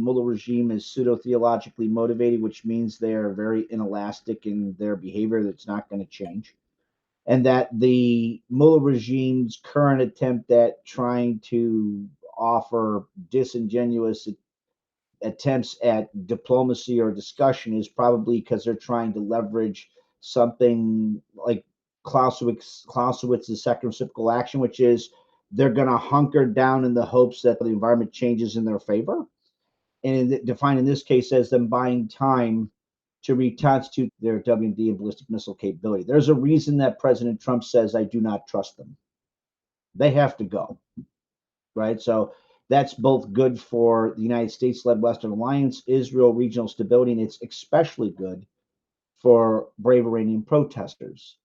Mullah regime is pseudo-theologically motivated, which means they are very inelastic in their behavior that's not going to change. And that the Mullah regime's current attempt at trying to offer disingenuous attempts at diplomacy or discussion is probably because they're trying to leverage something like Clausewitz's second reciprocal action, which is they're going to hunker down in the hopes that the environment changes in their favor. And defined in this case as them buying time to reconstitute their WMD and ballistic missile capability. There's a reason that President Trump says, I do not trust them. They have to go, right? So that's both good for the United States-led Western Alliance, Israel regional stability, and it's especially good for brave Iranian protesters.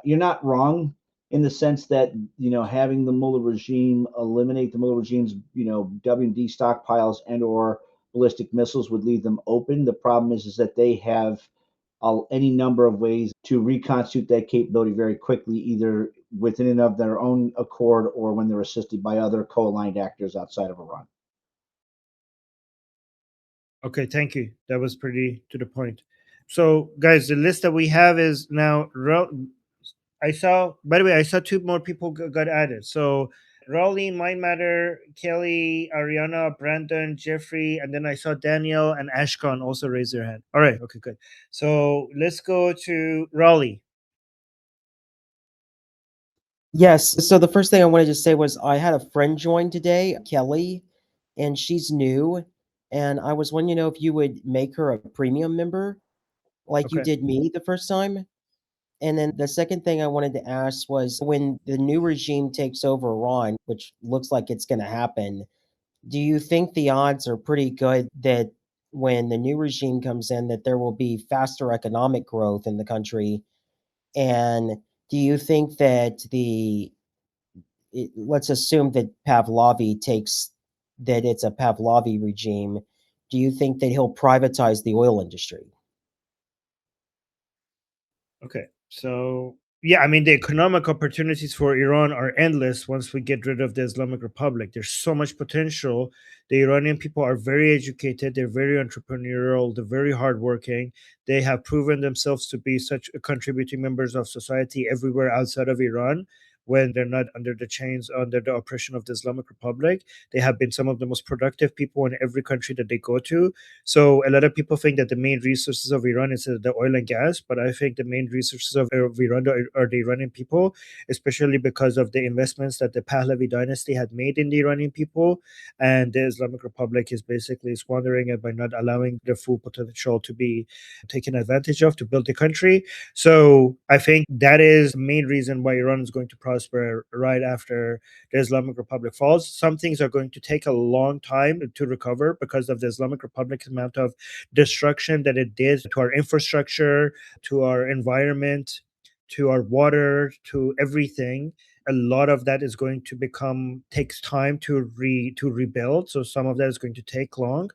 You're not wrong in the sense that, having the Mullah regime eliminate the Mullah regime's, WMD stockpiles and or ballistic missiles would leave them open. The problem is that they have any number of ways to reconstitute that capability very quickly, either within and of their own accord or when they're assisted by other co-aligned actors outside of Iran. Okay, thank you. That was pretty to the point. So, guys, the list that we have is now. By the way, I saw two more people got added. So, Raleigh, Mind Matter, Kelly, Ariana, Brandon, Jeffrey, and then I saw Daniel and Ashkan also raise their hand. All right, okay, good. So let's go to Raleigh. Yes. So the first thing I wanted to say was I had a friend join today, Kelly, and she's new. And I was wondering, if you would make her a premium member like you did me the first time. And then the second thing I wanted to ask was when the new regime takes over Iran, which looks like it's going to happen, do you think the odds are pretty good that when the new regime comes in, that there will be faster economic growth in the country? And do you think that let's assume that that it's a Pahlavi regime. Do you think that he'll privatize the oil industry? Okay. So, yeah, I mean, the economic opportunities for Iran are endless once we get rid of the Islamic Republic. There's so much potential. The Iranian people are very educated. They're very entrepreneurial. They're very hardworking. They have proven themselves to be such contributing members of society everywhere outside of Iran. When they're not under the chains, under the oppression of the Islamic Republic, they have been some of the most productive people in every country that they go to. So a lot of people think that the main resources of Iran is the oil and gas, but I think the main resources of Iran are the Iranian people, especially because of the investments that the Pahlavi dynasty had made in the Iranian people, and the Islamic Republic is basically squandering it by not allowing the full potential to be taken advantage of to build the country. So I think that is the main reason why Iran is going to prosper right after the Islamic Republic falls. Some things are going to take a long time to recover because of the Islamic Republic's amount of destruction that it did to our infrastructure, to our environment, to our water, to everything. A lot of that is going to takes time to rebuild. So some of that is going to take long.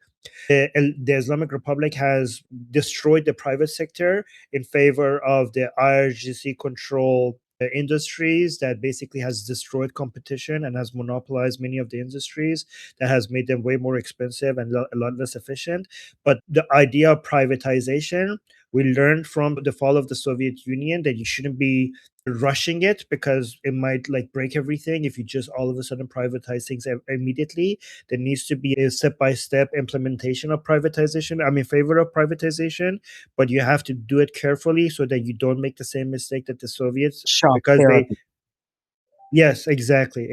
The Islamic Republic has destroyed the private sector in favor of the IRGC control industries that basically has destroyed competition and has monopolized many of the industries that has made them way more expensive and a lot less efficient. But the idea of privatization, we learned from the fall of the Soviet Union that you shouldn't be rushing it because it might break everything if you just all of a sudden privatize things immediately. There needs to be a step-by-step implementation of privatization. I'm in favor of privatization, but you have to do it carefully so that you don't make the same mistake that the Soviets Yes, exactly.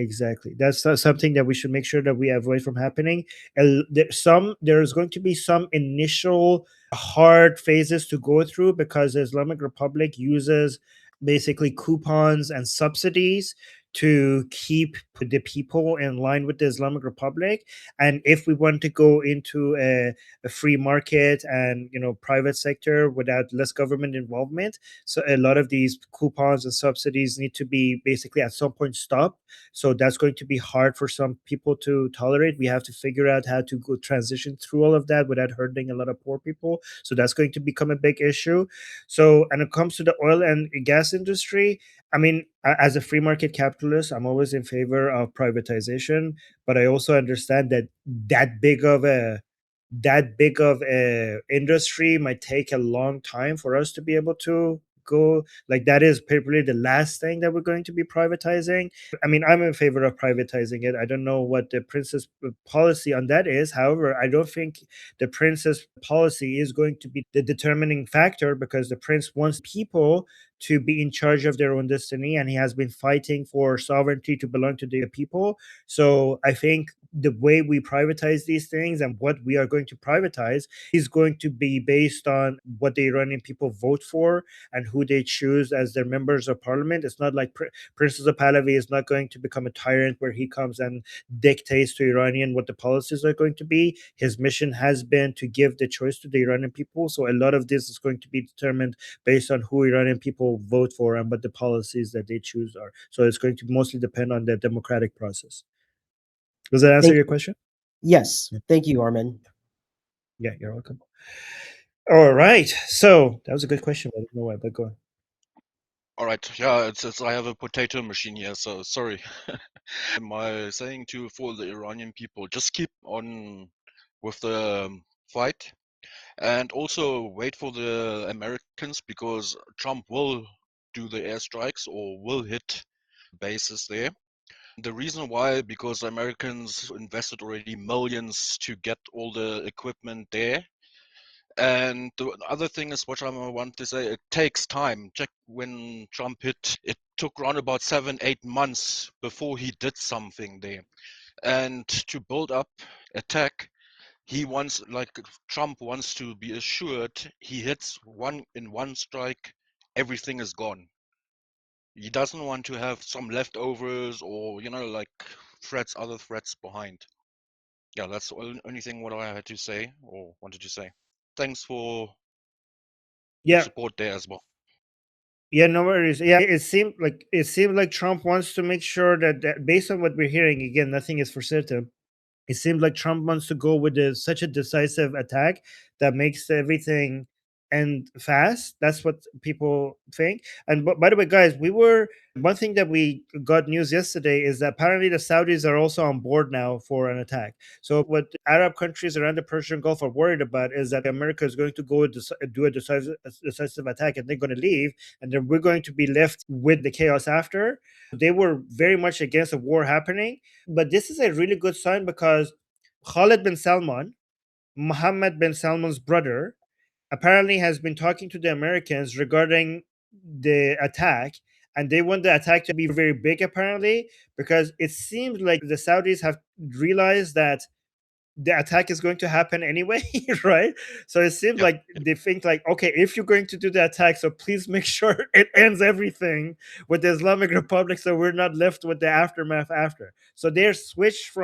That's something that we should make sure that we avoid from happening. There's going to be some initial hard phases to go through because the Islamic Republic uses basically coupons and subsidies to keep the people in line with the Islamic Republic. And if we want to go into a free market and private sector without less government involvement, so a lot of these coupons and subsidies need to be basically at some point stopped. So that's going to be hard for some people to tolerate. We have to figure out how to go transition through all of that without hurting a lot of poor people. So that's going to become a big issue. So, and it comes to the oil and gas industry, I mean, as a free market capitalist, capitalist. I'm always in favor of privatization, but I also understand that that big of a industry might take a long time for us to be able to go. Like, that is probably the last thing that we're going to be privatizing. I mean, I'm in favor of privatizing it. I don't know what the prince's policy on that is. However, I don't think the prince's policy is going to be the determining factor, because the prince wants people to be in charge of their own destiny, and he has been fighting for sovereignty to belong to the people. So I think the way we privatize these things and what we are going to privatize is going to be based on what the Iranian people vote for and who they choose as their members of parliament. It's not like Princess of Pahlavi is not going to become a tyrant where he comes and dictates to Iranian what the policies are going to be. His mission has been to give the choice to the Iranian people. So a lot of this is going to be determined based on who Iranian people vote for and what the policies that they choose are. So it's going to mostly depend on the democratic process. Does that answer your question? Yes. Thank you, Armin. Yeah, you're welcome. All right. So that was a good question. I don't know why, but go on. All right. Yeah, it's I have a potato machine here, so sorry. My saying for the Iranian people, just keep on with the fight, and also wait for the Americans, because Trump will do the airstrikes or will hit bases there. The reason why, because Americans invested already millions to get all the equipment there. And the other thing is, what I want to say, it takes time. Check when Trump hit, it took around about 7-8 months before he did something there. And to build up attack, Trump wants to be assured he hits one strike, everything is gone. He doesn't want to have some leftovers or, like other threats behind. Yeah, that's the only thing what I had to say or wanted to say. Thanks for your support there as well. Yeah, no worries. Yeah, it seemed like Trump wants to make sure that based on what we're hearing, again, nothing is for certain. It seems like Trump wants to go with such a decisive attack that makes everything end fast. That's what people think. And by the way, guys, one thing that we got news yesterday is that apparently the Saudis are also on board now for an attack. So what Arab countries around the Persian Gulf are worried about is that America is going to go do a decisive attack, and they're going to leave, and then we're going to be left with the chaos after. They were very much against a war happening, but this is a really good sign, because Khalid bin Salman, Mohammed bin Salman's brother, apparently has been talking to the Americans regarding the attack, and they want the attack to be very big, apparently, because it seems like the Saudis have realized that the attack is going to happen anyway, right? So it seems like they think like, okay, if you're going to do the attack, so please make sure it ends everything with the Islamic Republic, so we're not left with the aftermath after. So they have switched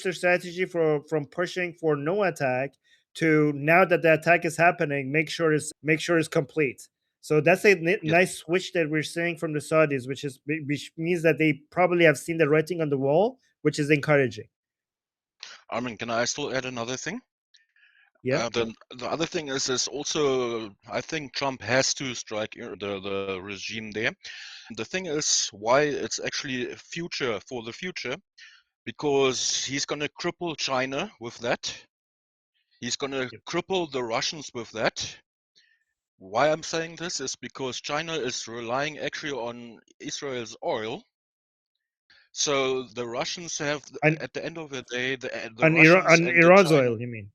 their strategy from pushing for no attack to, now that the attack is happening, make sure it's complete. So that's a nice switch that we're seeing from the Saudis, which means that they probably have seen the writing on the wall, which is encouraging. Armin, can I still add another thing? Yeah. The other thing is also, I think Trump has to strike the regime there. The thing is, why it's actually for the future, because he's going to cripple China with that. He's going to cripple the Russians with that. Why I'm saying this is because China is relying actually on Israel's oil. So the Russians have, at the end of the day, the Russians and Iran's the oil, you mean?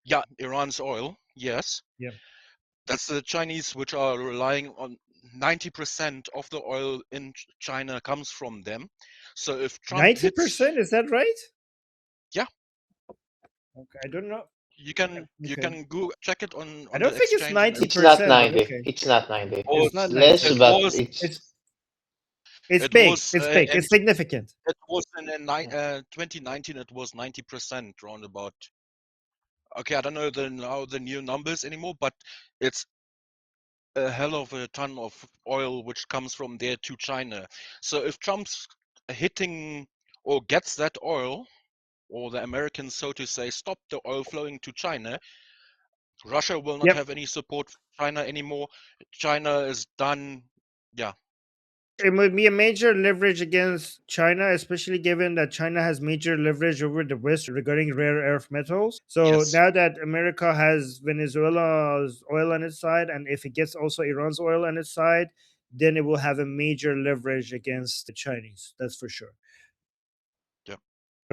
Yeah, Iran's oil, yes. Yeah. That's the Chinese, which are relying on 90% of the oil in China comes from them. So if Trump 90%, is that right? Yeah. Okay, I don't know. You can go check it on I don't the think it's exchange. 90%. It's not 90. Okay. It's not 90. It's not It's less, 90. but it's big. It's big. It's significant. It was in 2019. It was 90% roundabout. Okay, I don't know the new numbers anymore, but it's a hell of a ton of oil which comes from there to China. So if Trump's hitting or gets that oil, or the Americans, so to say, stop the oil flowing to China, Russia will not have any support from China anymore. China is done. Yeah. It would be a major leverage against China, especially given that China has major leverage over the West regarding rare earth metals. So Yes. now that America has Venezuela's oil on its side, and if it gets also Iran's oil on its side, then it will have a major leverage against the Chinese. That's for sure. Yeah.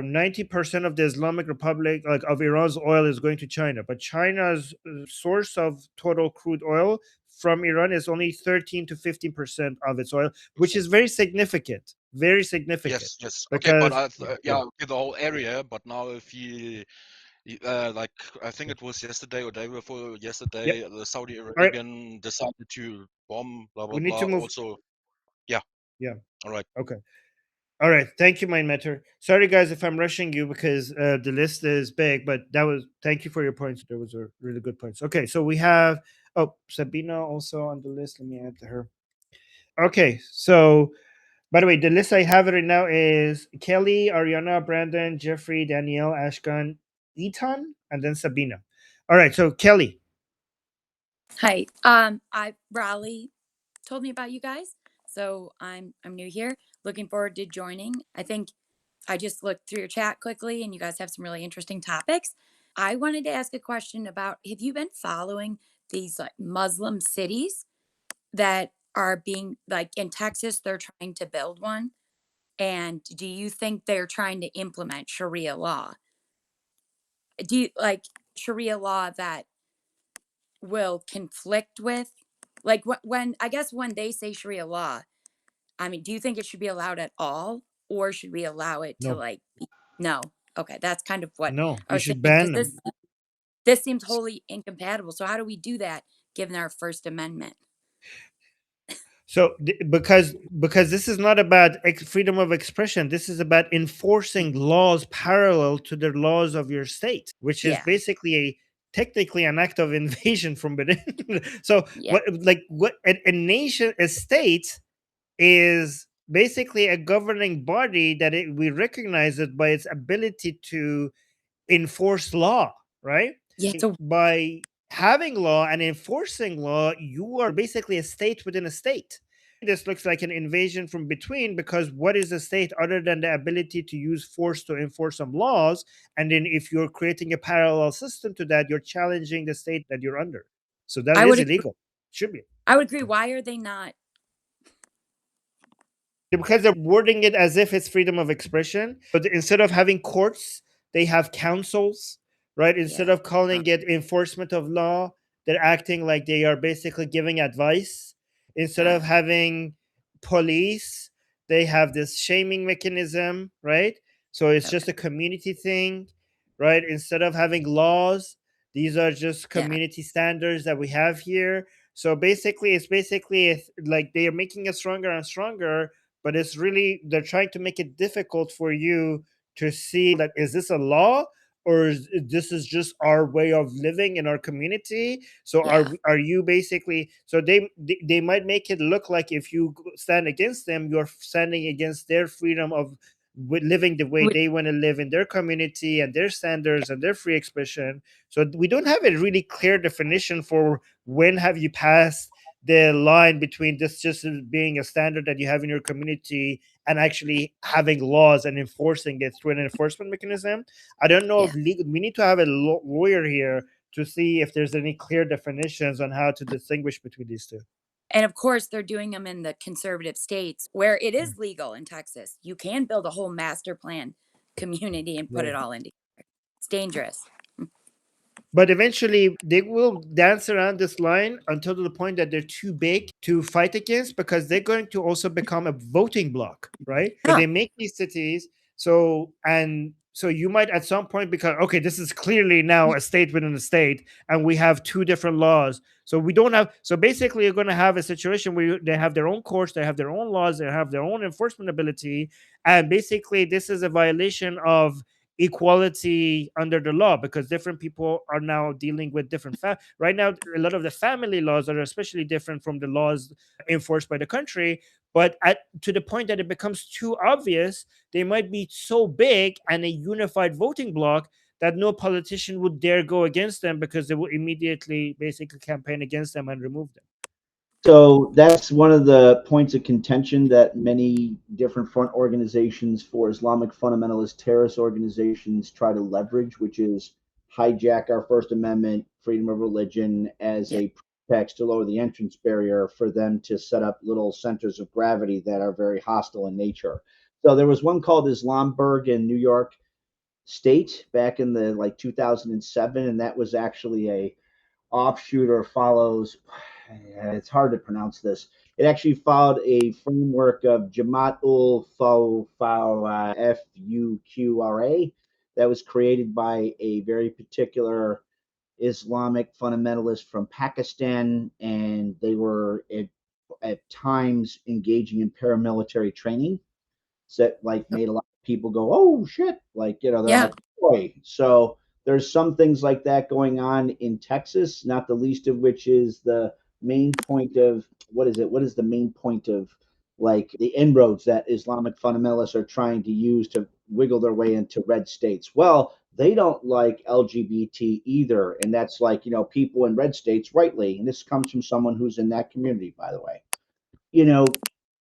90% of the Islamic Republic, like of Iran's oil, is going to China, but China's source of total crude oil from Iran is only 13 to 15% of its oil, which is very significant. Very significant. Yes, yes. Okay, but Because yeah, okay, the whole area. But now, if like I think it was yesterday or day before yesterday, Yep. the Saudi right. Arabian decided to bomb, blah blah We need blah. to move. Also, yeah, Yeah. all right. Okay. All right. Thank you, Mind Matter. Sorry, guys, if I'm rushing you because the list is big, but that was, thank you for your points. There was a really good points. Okay. So we have, oh, Sabina also on the list. Let me add to her. Okay. So, by the way, the list I have right now is Kelly, Ariana, Brandon, Jeffrey, Danielle, Ashkan, Eton, and then Sabina. All right. So, Kelly. Hi. Raleigh told me about you guys, so I'm new here. Looking forward to joining. I think I just looked through your chat quickly, and you guys have some really interesting topics. I wanted to ask a question about: have you been following these like Muslim cities that are being like in Texas? They're trying to build one, and do you think they're trying to implement Sharia law? Do you like Sharia law that will conflict with like when I guess when they say Sharia law, I mean, do you think it should be allowed at all, or should we allow it to No. like no? Okay, that's kind of what No, I we was should thinking because ban them. this seems wholly incompatible. So how do we do that given our First Amendment? So because this is not about freedom of expression, this is about enforcing laws parallel to the laws of your state, which is Yeah, basically technically an act of invasion from within. So yeah, what a nation, a state is basically a governing body that we recognize it by its ability to enforce law, right? yeah. So By having law and enforcing law, you are basically a state within a state. This looks like an invasion from between because what is a state other than the ability to use force to enforce some laws? And then if you're creating a parallel system to that, you're challenging the state that you're under. So that I is would agree. illegal. Should be. I would agree. Why are they not? Because they're wording it as if it's freedom of expression. But instead of having courts, they have councils, right? Instead Yeah, of calling it enforcement of law, they're acting like they are basically giving advice. Instead of having police, they have this shaming mechanism, right? So it's okay. just a community thing, right? Instead of having laws, these are just Yeah, community standards that we have here. So basically, it's like they are making it stronger and stronger, but it's really they're trying to make it difficult for you to see that is this a law or this is just our way of living in our community. So yeah, are you basically, so they might make it look like if you stand against them, you're standing against their freedom of living the way Would- they want to live in their community and their standards and their free expression. So we don't have a really clear definition for when have you passed the line between this just being a standard that you have in your community and actually having laws and enforcing it through an enforcement mechanism. I don't know yeah. if we need to have a lawyer here to see if there's any clear definitions on how to distinguish between these two. And of course, they're doing them in the conservative states where it is legal in Texas. You can build a whole master plan community and put Yeah. it all in. It's dangerous. But eventually they will dance around this line until the point that they're too big to fight against because they're going to also become a voting bloc, right? But Yeah. they make these cities so you might at some point become okay, this is clearly now a state within a state, and we have two different laws. So we don't have so basically you're going to have a situation where they have their own courts, they have their own laws, they have their own enforcement ability, and basically this is a violation of equality under the law because different people are now dealing with different right now a lot of the family laws are especially different from the laws enforced by the country, but to the point that it becomes too obvious, they might be so big and a unified voting bloc that no politician would dare go against them because they will immediately basically campaign against them and remove them. So that's one of the points of contention that many different front organizations for Islamic fundamentalist terrorist organizations try to leverage, which is hijack our First Amendment, freedom of religion as a pretext to lower the entrance barrier for them to set up little centers of gravity that are very hostile in nature. So there was one called Islamburg in New York State back in the 2007, and that was actually a offshoot or follows. It's hard to pronounce this. It actually followed a framework of Jamaatul Fuqara that was created by a very particular Islamic fundamentalist from Pakistan, and they were at times engaging in paramilitary training that made a lot of people go, "Oh shit!" They're on Yeah. a boy. So there's some things like that going on in Texas, not the least of which is the main point of what is it? What is the main point of the inroads that Islamic fundamentalists are trying to use to wiggle their way into red states? Well, they don't like LGBT either, and that's people in red states rightly, and this comes from someone who's in that community, by the way. you know,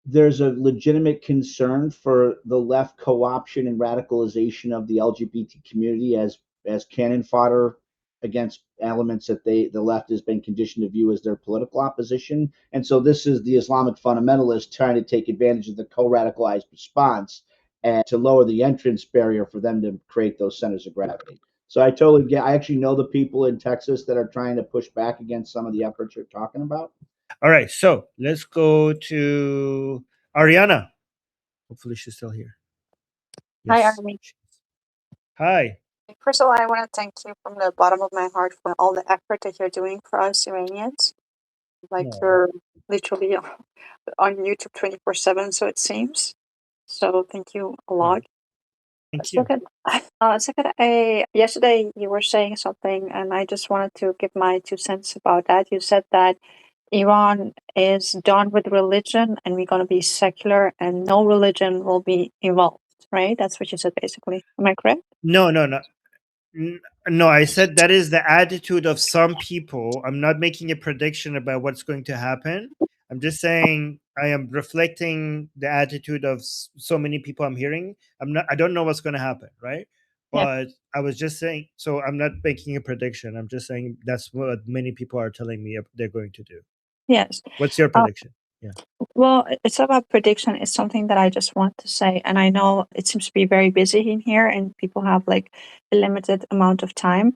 there's a legitimate concern for the left co-option and radicalization of the LGBT community as cannon fodder against elements that the left has been conditioned to view as their political opposition. And so this is the Islamic fundamentalists trying to take advantage of the co-radicalized response and to lower the entrance barrier for them to create those centers of gravity. So I totally get. I actually know the people in Texas that are trying to push back against some of the efforts you're talking about. All right, so let's go to Ariana. Hopefully she's still here. Hi, Yes. Army. Hi. First of all, I want to thank you from the bottom of my heart for all the effort that you're doing for us Iranians. You're literally on YouTube 24/7, so it seems. So thank you a lot. Thank you. Second, yesterday you were saying something, and I just wanted to give my 2 cents about that. You said that Iran is done with religion, and we're going to be secular, and no religion will be involved, right? That's what you said, basically. Am I correct? No. No, I said that is the attitude of some people. I'm not making a prediction about what's going to happen. I'm just saying I am reflecting the attitude of so many people I'm hearing. I don't know what's going to happen, right? Yeah. But I was just saying, so I'm not making a prediction. I'm just saying that's what many people are telling me they're going to do. Yes. What's your prediction? Well, it's not about prediction. It's something that I just want to say. And I know it seems to be very busy in here and people have a limited amount of time.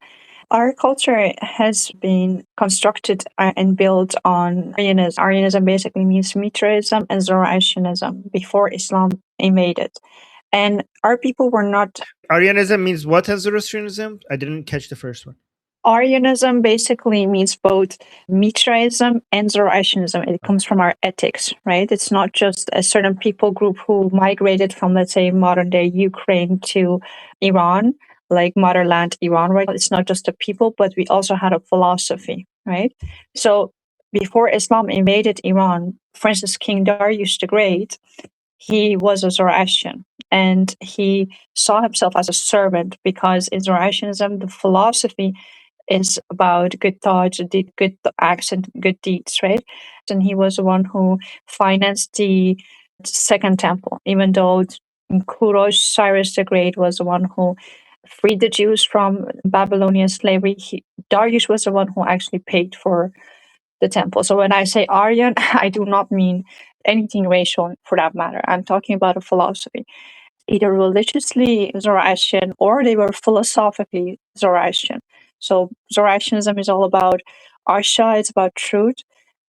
Our culture has been constructed and built on Aryanism. Aryanism basically means Mitraism and Zoroastrianism before Islam invaded. And our people were not. Aryanism means what as Zoroastrianism? I didn't catch the first one. Aryanism basically means both Mitraism and Zoroastrianism. It comes from our ethics, right? It's not just a certain people group who migrated from, let's say, modern day Ukraine to Iran, like motherland Iran, right? It's not just a people, but we also had a philosophy, right? So before Islam invaded Iran, for instance, King Darius the Great, he was a Zoroastrian and he saw himself as a servant because in Zoroastrianism, the philosophy is about good thoughts, good acts, and good deeds, right? And he was the one who financed the Second Temple, even though Kurosh, Cyrus the Great, was the one who freed the Jews from Babylonian slavery. Darius was the one who actually paid for the temple. So when I say Aryan, I do not mean anything racial for that matter. I'm talking about a philosophy, either religiously Zoroastrian or they were philosophically Zoroastrian. So Zoroastrianism is all about Arsha, it's about truth,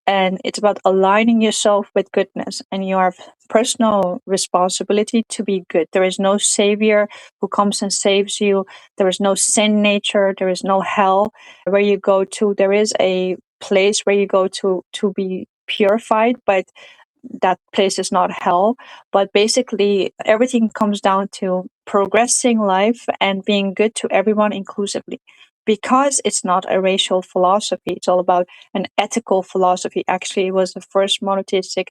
and it's about aligning yourself with goodness and your personal responsibility to be good. There is no savior who comes and saves you. There is no sin nature. There is no hell where you go to. There is a place where you go to be purified, but that place is not hell. But basically, everything comes down to progressing life and being good to everyone inclusively. Because it's not a racial philosophy, it's all about an ethical philosophy. Actually, it was the first monotheistic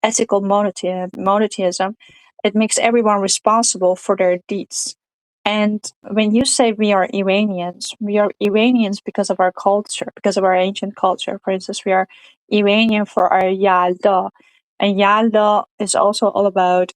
ethical monotheism. It makes everyone responsible for their deeds. And when you say we are Iranians because of our culture, because of our ancient culture. For instance, we are Iranian for our Yalda. And Yalda is also all about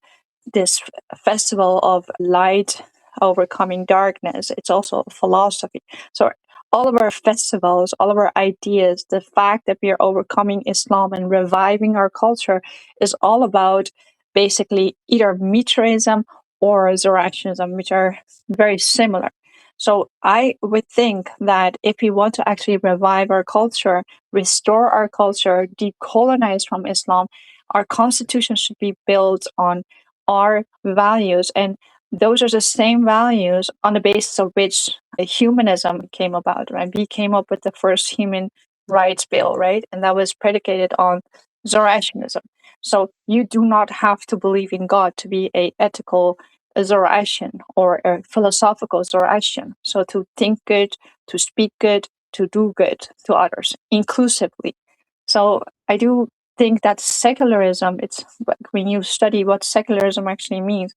this festival of light overcoming darkness. It's also a philosophy. So all of our festivals, all of our ideas, the fact that we are overcoming Islam and reviving our culture is all about basically either Mithraism or Zoroastrianism, which are very similar. So I would think that if we want to actually revive our culture, restore our culture, decolonize from Islam, our constitution should be built on our values. And those are the same values on the basis of which humanism came about, right? We came up with the first human rights bill, right? And that was predicated on Zoroastrianism. So you do not have to believe in God to be a ethical Zoroastrian or a philosophical Zoroastrian. So to think good, to speak good, to do good to others inclusively. So I do think that secularism, it's like when you study what secularism actually means,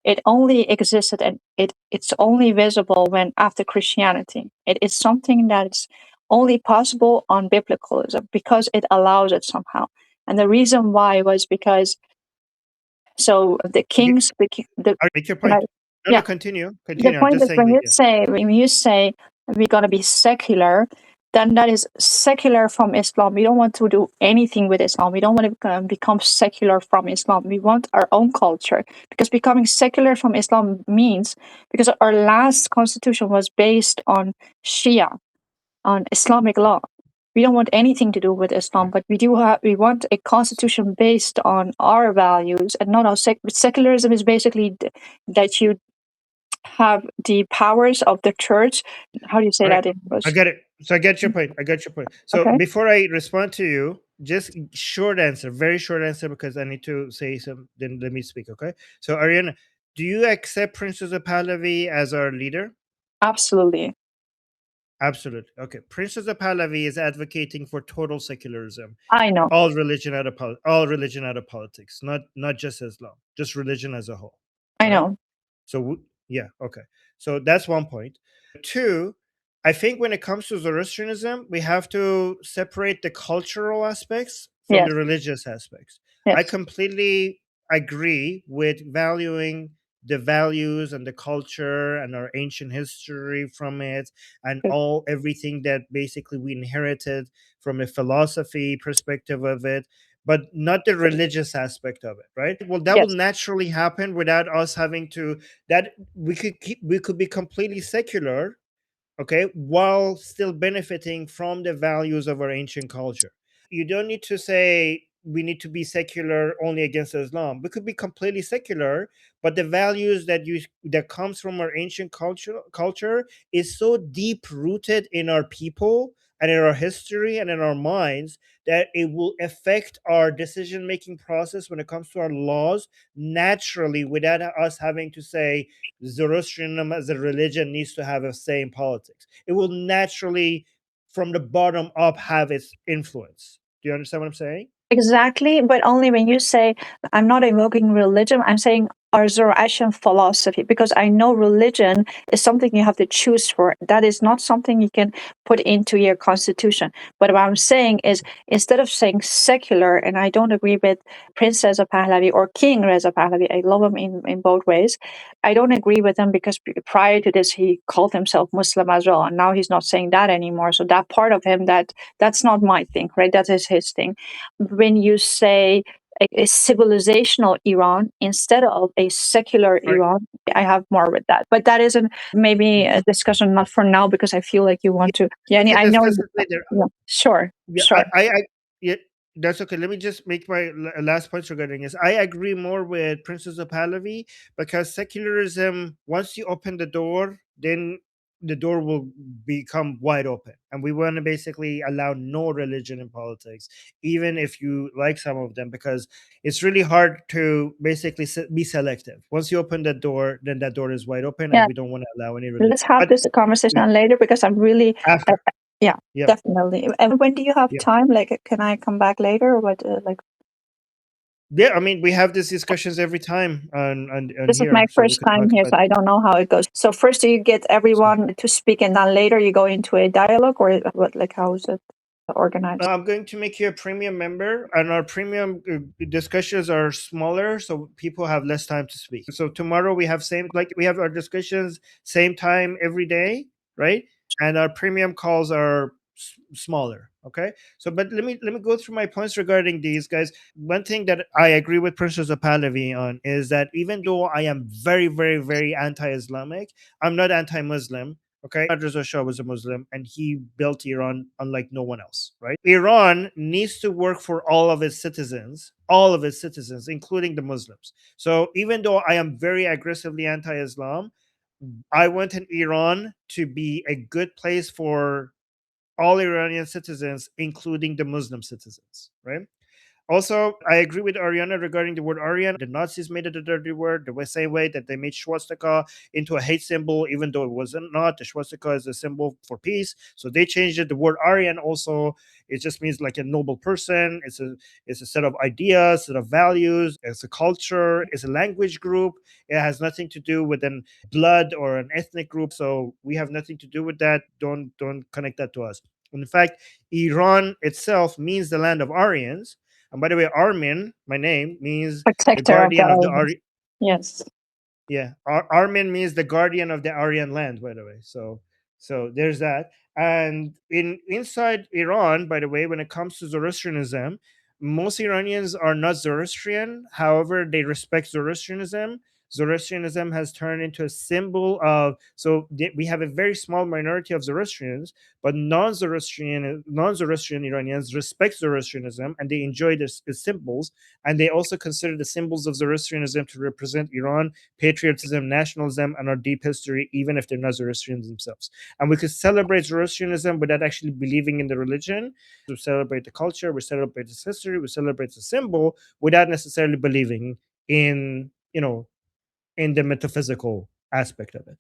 it only existed and it's only visible when after Christianity. It is something that's only possible on biblicalism because it allows it somehow. And the reason why was because so the kings, Make your point. No, yeah, no, continue. the Continue. I'm point just is saying that. when you say we're gonna be secular, then that is secular from Islam. We don't want to do anything with Islam. We don't want to become secular from Islam. We want our own culture because becoming secular from Islam means because our last constitution was based on Shia, on Islamic law. We don't want anything to do with Islam, but we want a constitution based on our values and not our secularism is basically that you have the powers of the church. How do you say All right. that in English? I get it. So I get your point. So Okay. before I respond to you, just short answer, very short answer, because I need to say something. Then let me speak. Okay. So Ariana, do you accept Princess of Pahlavi as our leader? Absolutely. Absolutely. Okay. Princess of Pahlavi is advocating for total secularism. I know. All religion out of politics, not just Islam, just religion as a whole. I know. So yeah, okay. So that's one point. Two, I think when it comes to Zoroastrianism, we have to separate the cultural aspects from Yes. the religious aspects. Yes. I completely agree with valuing the values and the culture and our ancient history from it and Good. everything that basically we inherited from a philosophy perspective of it, but not the religious aspect of it, right? Well, that will Yes. naturally happen without us having to, that we could be completely secular, okay, while still benefiting from the values of our ancient culture. You don't need to say we need to be secular only against Islam. We could be completely secular, but the values that comes from our ancient culture is so deep rooted in our people and in our history and in our minds that it will affect our decision making process when it comes to our laws naturally without us having to say Zoroastrianism as a religion needs to have a say in politics. It will naturally, from the bottom up, have its influence. Do you understand what I'm saying? Exactly, but only when you say, I'm not invoking religion, I'm saying our Zoroastrian philosophy, because I know religion is something you have to choose for. That is not something you can put into your constitution. But what I'm saying is, instead of saying secular, and I don't agree with Princess of Pahlavi or King Reza Pahlavi, I love him in both ways. I don't agree with him because prior to this, he called himself Muslim as well. And now he's not saying that anymore. So that part of him, that's not my thing, right? That is his thing. When you say a civilizational Iran instead of a secular Right. Iran, I have more with that. But that isn't maybe a discussion not for now because I feel like you want to. Yeah, We can I know. discuss it later. Yeah, sure, Yeah, sure. yeah, that's okay. Let me just make my last points regarding this. I agree more with Princess of Pahlavi because secularism, once you open the door, then the door will become wide open. And we want to basically allow no religion in politics, even if you like some of them, because it's really hard to basically be selective. Once you open that door, then that door is wide open, Yeah. and we don't want to allow any religion. Let's have this conversation later because I'm really After. yeah, Yeah. definitely. And when do you have Yeah. time? Like, can I come back later or what? Like, Yeah, I mean, we have these discussions every time on This is here, my so we first could time talk here, about so I don't know how it goes. So first you get everyone to speak, and then later you go into a dialogue, or what? Like, how is it organized? I'm going to make you a premium member, and our premium discussions are smaller, so people have less time to speak. So tomorrow we have we have our discussions same time every day, right? And our premium calls are smaller. Okay. So, but let me go through my points regarding these guys. One thing that I agree with Princess Pahlavi on is that even though I am very, very, very anti-Islamic, I'm not anti-Muslim. Okay, Reza Shah was a Muslim, and he built Iran unlike no one else. Right? Iran needs to work for all of its citizens, including the Muslims. So even though I am very aggressively anti-Islam, I want in Iran to be a good place for all Iranian citizens, including the Muslim citizens. Right? Also, I agree with Ariana regarding the word Aryan. The Nazis made it a dirty word the same way that they made swastika into a hate symbol, even though it wasn't not. The swastika is a symbol for peace, so they changed it. The word Aryan also, it just means like a noble person. It's a set of ideas, set of values. It's a culture. It's a language group. It has nothing to do with an blood or an ethnic group. So we have nothing to do with that. Don't connect that to us. In fact, Iran itself means the land of Aryans. And by the way, Armin, my name, means the Protector of the guardian of the Aryan. Yes. Yeah, Armin means the guardian of the Aryan land. By the way, so there's that. And inside Iran, by the way, when it comes to Zoroastrianism, most Iranians are not Zoroastrian. However, they respect Zoroastrianism. Zoroastrianism has turned into a symbol of, we have a very small minority of Zoroastrians, but non-Zoroastrian Iranians respect Zoroastrianism and they enjoy its symbols, and they also consider the symbols of Zoroastrianism to represent Iran, patriotism, nationalism, and our deep history, even if they're not Zoroastrians themselves. And we could celebrate Zoroastrianism without actually believing in the religion. We celebrate the culture, we celebrate its history, we celebrate the symbol without necessarily believing in, in the metaphysical aspect of it.